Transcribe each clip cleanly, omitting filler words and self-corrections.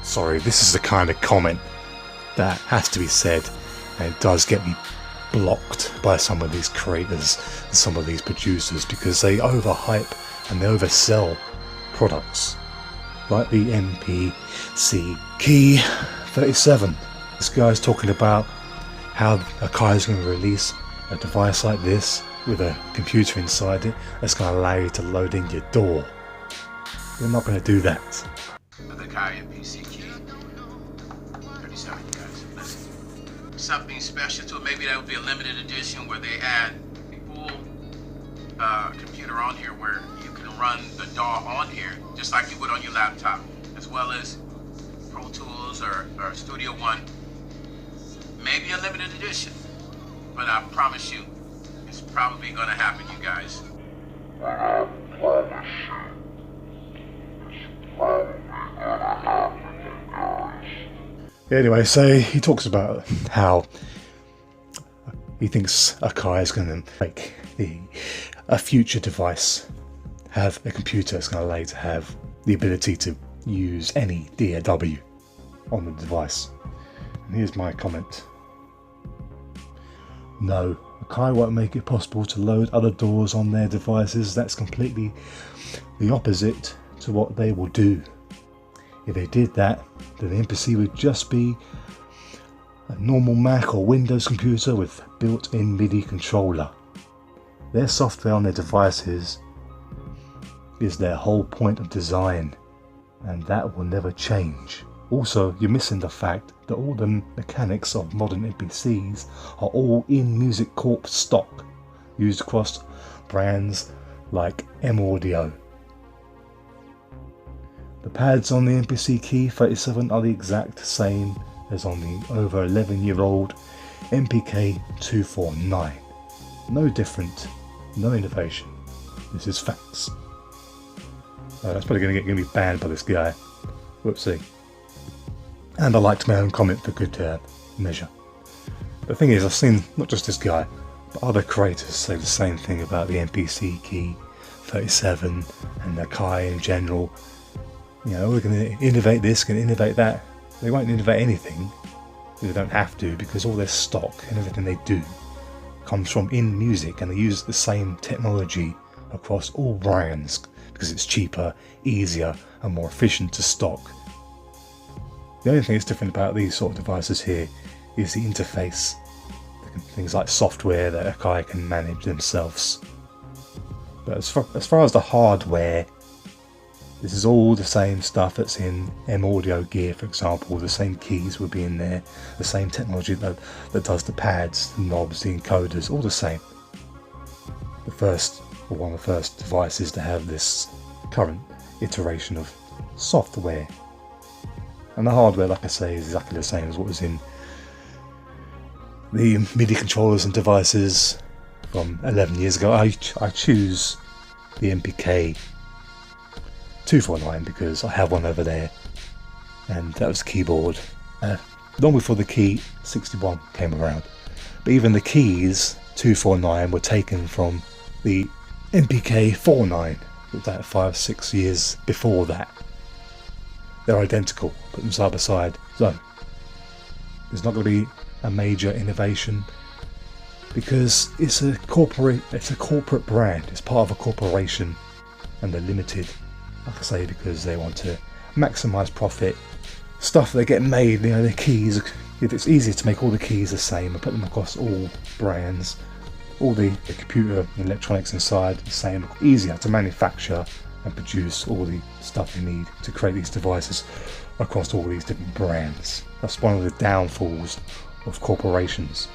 Sorry, this is the kind of comment that has to be said, and it does get me blocked by some of these creators and some of these producers because they overhype and they oversell products like the MPC Key 37. This guy's talking about how AKAI is going to release a device like this with a computer inside it that's going to allow you to load in your door. They're not going to do that. The AKAI MPC Key 37, guys. Listen, something special to it. Maybe that would be a limited edition where they add a full computer on here where you can run the DAW on here just like you would on your laptop, as well as Pro Tools or Studio One. Maybe a limited edition, but I promise you, it's probably going to happen, you guys. Anyway, so he talks about how he thinks AKAI is going to make a future device have a computer that's going to allow you to have the ability to use any DAW on the device. And here's my comment. No, AKAI won't make it possible to load other DAWs on their devices. That's completely the opposite to what they will do. If they did that, then the MPC would just be a normal Mac or Windows computer with built-in MIDI controller. Their software on their devices is their whole point of design, and that will never change. Also, you're missing the fact that all the mechanics of modern MPCs are all inMusic Corp stock, used across brands like M-Audio. The pads on the MPC Key 37 are the exact same as on the over 11-year-old MPK 249. No different, no innovation. This is facts. That's probably going to be banned by this guy. Whoopsie. And I liked my own comment for good measure. The thing is, I've seen not just this guy, but other creators say the same thing about the MPC Key 37 and AKAI in general. You know, we're going to innovate this, going to innovate that. They won't innovate anything. They don't have to, because all their stock and everything they do comes from inMusic, and they use the same technology across all brands because it's cheaper, easier and more efficient to stock. The only thing that's different about these sort of devices here is the interface. Things like software that AKAI can manage themselves. But as far as the hardware, this is all the same stuff that's in M-Audio gear, for example. The same keys will be in there, the same technology that does the pads, the knobs, the encoders, all the same. One of the first devices to have this current iteration of software. And the hardware, like I say, is exactly the same as what was in the MIDI controllers and devices from 11 years ago. I choose the MPK 249 because I have one over there, and that was the keyboard long before the Key 61 came around. But even the keys 249 were taken from the MPK 49, about 5-6 years before that. They're identical, put them side by side. So there's not going to be a major innovation because it's a corporate brand. It's part of a corporation, and they're limited, like I say, because they want to maximize profit. Stuff they get made, you know, the keys. If it's easier to make all the keys the same and put them across all brands, all the computer and electronics inside the same, easier to manufacture and produce all the stuff you need to create these devices across all these different brands. That's one of the downfalls of corporations.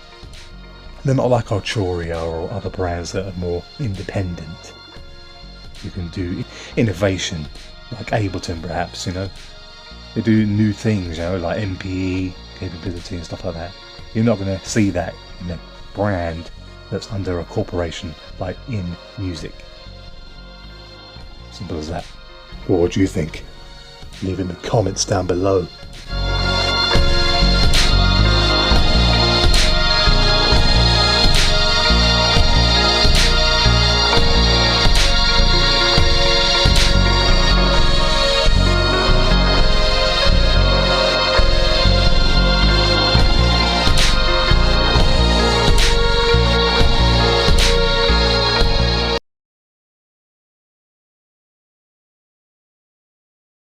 They're not like Arturia or other brands that are more independent. You can do innovation, like Ableton perhaps, you know. They do new things, you know, like MPE capability and stuff like that. You're not going to see that in a brand that's under a corporation like inMusic. Simple as that. What do you think? Leave in the comments down below.